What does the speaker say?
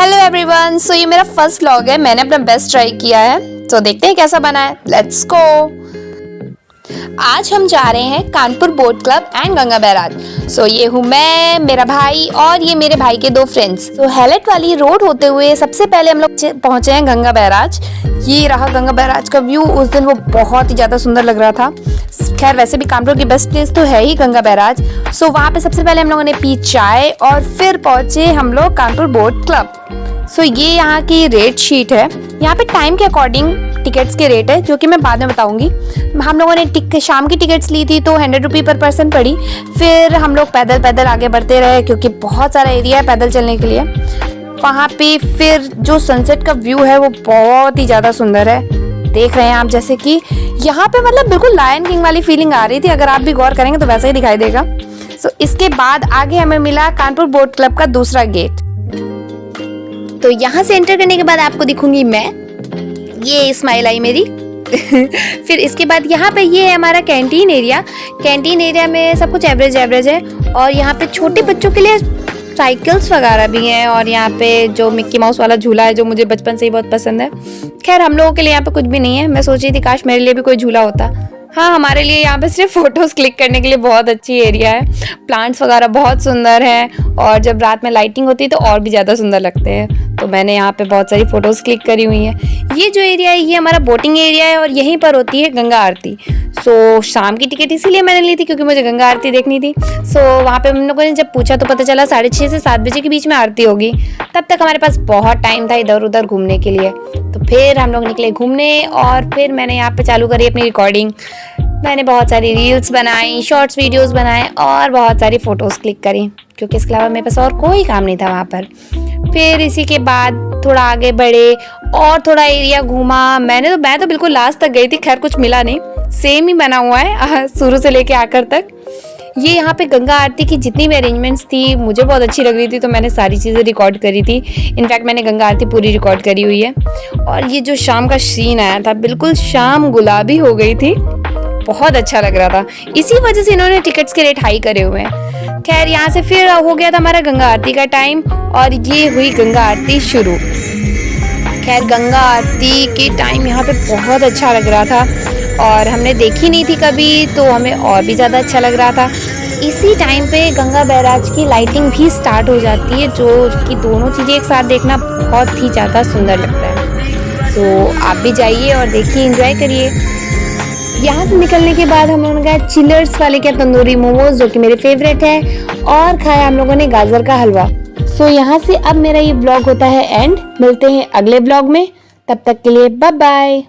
Hello everyone, सो ये मेरा first vlog है। मैंने अपना बेस्ट ट्राई किया है, तो देखते हैं कैसा बना है। Let's go. आज हम जा रहे हैं Kanpur boat club and Ganga barrage. So ये हूँ मैं, मेरा भाई और ये मेरे भाई के दो फ्रेंड्स। तो हेलेट वाली रोड होते हुए सबसे पहले हम लोग पहुंचे हैं गंगा बैराज। ये रहा गंगा बैराज का व्यू। उस दिन वो बहुत ही ज्यादा सुंदर लग रहा था। खैर वैसे भी कानपुर की बेस्ट प्लेस तो है ही गंगा बैराज। सो वहाँ पे सबसे पहले हम लोगों ने पी चाय और फिर पहुंचे हम लोग कानपुर बोट क्लब। सो ये यहाँ की रेट शीट है। यहाँ पे टाइम के अकॉर्डिंग टिकट्स के रेट है, जो कि मैं बाद में बताऊंगी। हम लोगों ने शाम की टिकट्स ली थी तो 100 रुपये पर पर्सन पड़ी। फिर हम लोग पैदल पैदल आगे बढ़ते रहे, क्योंकि बहुत सारा एरिया है पैदल चलने के लिए। वहाँ पे फिर जो सनसेट का व्यू है वो बहुत ही ज़्यादा सुंदर है। देख रहे हैं आप, जैसे कि यहाँ पे मतलब बिल्कुल लायन किंग वाली फीलिंग आ रही थी। अगर आप भी गौर करेंगे तो वैसा ही दिखाई देगा। सो इसके बाद आगे हमें मिला कानपुर बोट क्लब का दूसरा गेट। तो यहाँ से एंटर करने के बाद आपको दिखूंगी मैं, ये स्माइल आई मेरी। फिर इसके बाद यहाँ पे ये है हमारा कैंटीन एरिया। कैंटीन एरिया में सब कुछ एवरेज है। और यहाँ पे छोटे बच्चों के लिए साइकिल्स वगैरह भी हैं। और यहाँ पे जो मिक्की माउस वाला झूला है, जो मुझे बचपन से ही बहुत पसंद है। खैर हम लोगों के लिए यहाँ पे कुछ भी नहीं है। मैं सोच रही थी काश मेरे लिए भी कोई झूला होता। हाँ, हमारे लिए यहाँ पे सिर्फ फोटोज क्लिक करने के लिए बहुत अच्छी एरिया है। प्लांट्स वगैरह बहुत सुंदर हैं और जब रात में लाइटिंग होती है तो और भी ज़्यादा सुंदर लगते हैं। तो मैंने यहाँ पे बहुत सारी फोटोज क्लिक करी हुई हैं। ये जो एरिया है ये हमारा बोटिंग एरिया है और यहीं पर होती है गंगा आरती। सो शाम की टिकट इसीलिए मैंने ली थी क्योंकि मुझे गंगा आरती देखनी थी। सो वहाँ पे हम लोगों ने जब पूछा तो पता चला 6:30 से 7 बजे के बीच में आरती होगी। तब तक हमारे पास बहुत टाइम था इधर उधर घूमने के लिए। तो फिर हम लोग निकले घूमने और फिर मैंने यहाँ पे चालू करी अपनी रिकॉर्डिंग। मैंने बहुत सारी रील्स बनाई, शॉर्ट्स वीडियोस बनाए और बहुत सारी फ़ोटोज़ क्लिक करी, क्योंकि इसके अलावा मेरे पास और कोई काम नहीं था वहाँ पर। फिर इसी के बाद थोड़ा आगे बढ़े और थोड़ा एरिया घूमा। मैं तो बिल्कुल लास्ट तक गई थी। खैर कुछ मिला नहीं, सेम ही बना हुआ है शुरू से लेके आखिर तक। ये यहाँ पे गंगा आरती की जितनी भी अरेंजमेंट्स थी मुझे बहुत अच्छी लग रही थी, तो मैंने सारी चीज़ें रिकॉर्ड करी थी। इनफैक्ट मैंने गंगा आरती पूरी रिकॉर्ड करी हुई है। और ये जो शाम का सीन आया था, बिल्कुल शाम गुलाबी हो गई थी, बहुत अच्छा लग रहा था। इसी वजह से इन्होंने टिकट्स के रेट हाई करे हुए हैं। खैर यहाँ से फिर हो गया था हमारा गंगा आरती का टाइम और ये हुई गंगा आरती शुरू। खैर गंगा आरती के टाइम यहाँ पे बहुत अच्छा लग रहा था और हमने देखी नहीं थी कभी, तो हमें और भी ज़्यादा अच्छा लग रहा था। इसी टाइम पे गंगा बैराज की लाइटिंग भी स्टार्ट हो जाती है, जो कि दोनों चीज़ें एक साथ देखना बहुत ही ज़्यादा सुंदर लगता है। तो आप भी जाइए और देखिए, एंजॉय करिए। यहाँ से निकलने के बाद हम लोगों ने खाया चिलर्स वाले के तंदूरी मोमोज, जो कि मेरे फेवरेट है, और खाया हम लोगों ने गाजर का हलवा। सो यहाँ से अब मेरा ये ब्लॉग होता है एंड। मिलते हैं अगले ब्लॉग में, तब तक के लिए बाय बाय।